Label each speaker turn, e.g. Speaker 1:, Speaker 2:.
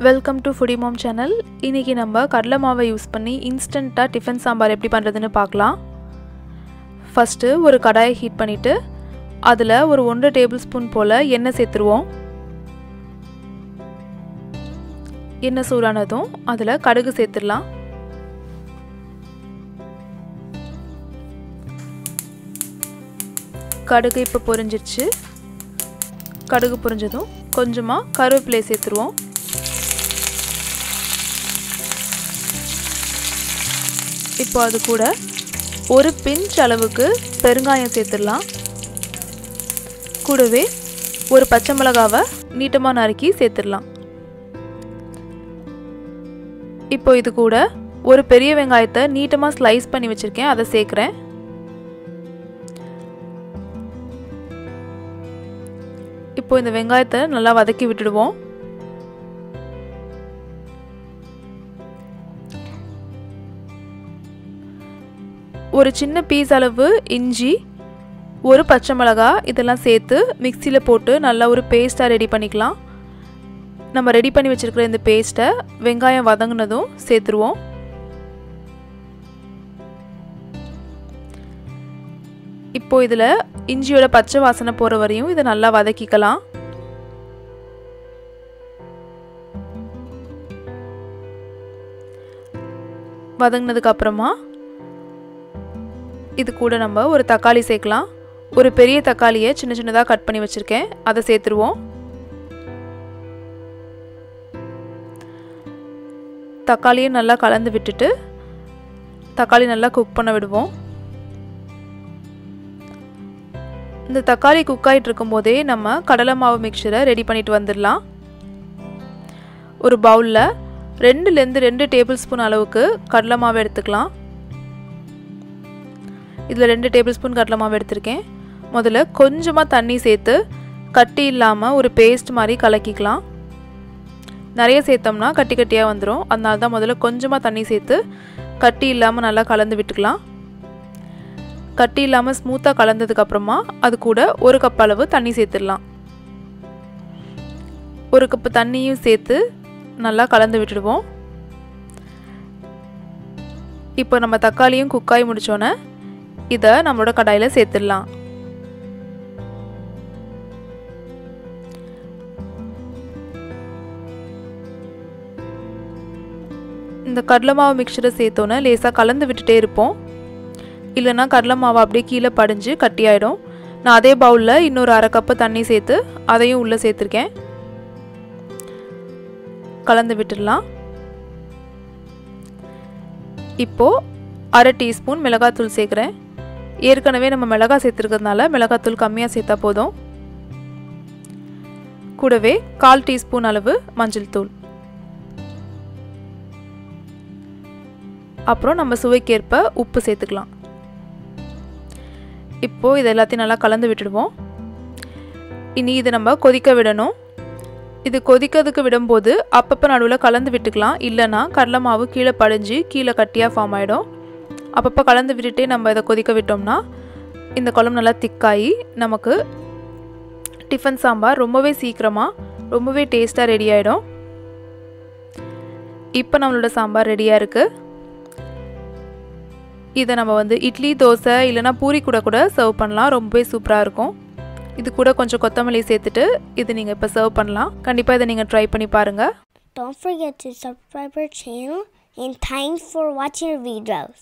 Speaker 1: Welcome to Foodie Mom channel. இன்னைக்கு நம்ம கடலை மாவை யூஸ் பண்ணி இன்ஸ்டன்ட்டா டிஃபன் சாம்பார் எப்படி பண்றதுன்னு பார்க்கலாம். ஃபர்ஸ்ட் ஒரு கடாயை ஹீட் பண்ணிட்டு அதுல ஒரு 1 டேபிள்ஸ்பூன் போல எண்ணெய் சேர்த்துருவோம். எண்ணெய் சூடானதும் அதுல கடுகு சேர்த்துடலாம். கடுகு இப்ப பொரிஞ்சிருச்சு. கடுகு பொரிஞ்சதும் கொஞ்சமா கருவேப்பிலை சேர்த்துருவோம். இப்போ அது கூட ஒரு பிஞ்ச் அளவுக்கு பெருங்காயம் சேர்த்துடலாம். கூடவே ஒரு பச்சை மிளகாவை நீட்டமாக நறுக்கி சேர்த்துடலாம். இப்போ இது கூட ஒரு பெரிய வெங்காயத்தை நீட்டமாக ஸ்லைஸ் பண்ணி வச்சுருக்கேன், அதை சேர்க்குறேன். இப்போ இந்த வெங்காயத்தை நல்லா வதக்கி விட்டுடுவோம். ஒரு சின்ன பீஸ் அளவு இஞ்சி, ஒரு பச்சை மிளகாய் இதெல்லாம் சேர்த்து மிக்சியில் போட்டு நல்லா ஒரு பேஸ்ட்டாக ரெடி பண்ணிக்கலாம். நம்ம ரெடி பண்ணி வச்சுருக்கிற இந்த பேஸ்ட்டை வெங்காயம் வதங்கினதும் சேர்த்துருவோம். இப்போ இதில் இஞ்சியோட பச்சை வாசனை போகிற வரையும் இதை நல்லா வதக்கிக்கலாம். வதங்கினதுக்கு அப்புறமா இது கூட நம்ம ஒரு தக்காளி சேர்க்கலாம். ஒரு பெரிய தக்காளியை சின்ன சின்னதாக கட் பண்ணி வச்சுருக்கேன், அதை சேர்த்துருவோம். தக்காளியை நல்லா கலந்து விட்டுட்டு தக்காளி நல்லா குக் பண்ண விடுவோம். இந்த தக்காளி குக் ஆகிட்டு இருக்கும் போதே நம்ம கடலை மாவு மிக்சரை ரெடி பண்ணிட்டு வந்துடலாம். ஒரு பவுலில் 2 டேபிள் ஸ்பூன் அளவுக்கு கடலை மாவு எடுத்துக்கலாம். இதில் 2 டேபிள் ஸ்பூன் கடலை மாவு எடுத்திருக்கேன். முதல்ல கொஞ்சமாக தண்ணி சேர்த்து கட்டி இல்லாமல் ஒரு பேஸ்ட் மாதிரி கலக்கிக்கலாம். நிறைய சேர்த்தோம்னா கட்டி கட்டியாக வந்துடும், அதனால தான் முதல்ல கொஞ்சமாக தண்ணி சேர்த்து கட்டி இல்லாமல் நல்லா கலந்து விட்டுக்கலாம். கட்டி இல்லாமல் ஸ்மூத்தாக கலந்ததுக்கப்புறமா அது கூட 1 கப் அளவு தண்ணி சேர்த்துடலாம். 1 கப்பு தண்ணியும் சேர்த்து நல்லா கலந்து விட்டுடுவோம். இப்போ நம்ம தக்காளியும் குக்காய் முடித்தோன்னே இதை நம்மளோட கடாயில் சேர்த்துடலாம். இந்த கடலை மாவு மிக்சரை சேர்த்தோன்னே லேசாக கலந்து விட்டுட்டே இருப்போம், இல்லைன்னா கடலை மாவு அப்படியே கீழே படிஞ்சு கட்டியாயிடும். நான் அதே பவுலில் இன்னொரு 1/2 கப்பு தண்ணி சேர்த்து அதையும் உள்ளே சேர்த்துருக்கேன். கலந்து விட்டுடலாம். இப்போது 1/2 டீஸ்பூன் மிளகாத்தூள் சேர்க்குறேன். ஏற்கனவே நம்ம மிளகாய் சேர்த்துருக்கிறதுனால மிளகாத்தூள் கம்மியாக சேர்த்தா போதும். கூடவே 1/4 டீஸ்பூன் அளவு மஞ்சள் தூள், அப்புறம் நம்ம சுவைக்கேற்ப உப்பு சேர்த்துக்கலாம். இப்போது இது எல்லாத்தையும் நல்லா கலந்து விட்டுடுவோம். இனி இதை நம்ம கொதிக்க விடணும். இது கொதிக்கிறதுக்கு விடும்போது அப்பப்போ நடுவில் கலந்து விட்டுக்கலாம், இல்லைன்னா கடலை மாவு கீழே படிஞ்சு கீழே கட்டியாக ஃபார்ம் ஆகிடும். அப்பப்போ கலந்து விட்டுட்டே நம்ம இதை கொதிக்க விட்டோம்னா இந்த குழம்பு நல்லா திக்காகி நமக்கு டிஃபன் சாம்பார் ரொம்பவே சீக்கிரமாக ரொம்பவே டேஸ்ட்டாக ரெடி ஆகிடும். இப்போ நம்மளோட சாம்பார் ரெடியாக இருக்குது. இதை நம்ம இட்லி தோசை இல்லைனா பூரி கூட சர்வ் பண்ணலாம், ரொம்பவே சூப்பராக இருக்கும். இது கூட கொஞ்சம் கொத்தமல்லி சேர்த்துட்டு இது நீங்கள் இப்போ சர்வ் பண்ணலாம். கண்டிப்பாக இதை நீங்கள் ட்ரை பண்ணி பாருங்கள்.
Speaker 2: Don't forget to subscribe our channel and thanks for watching our videos.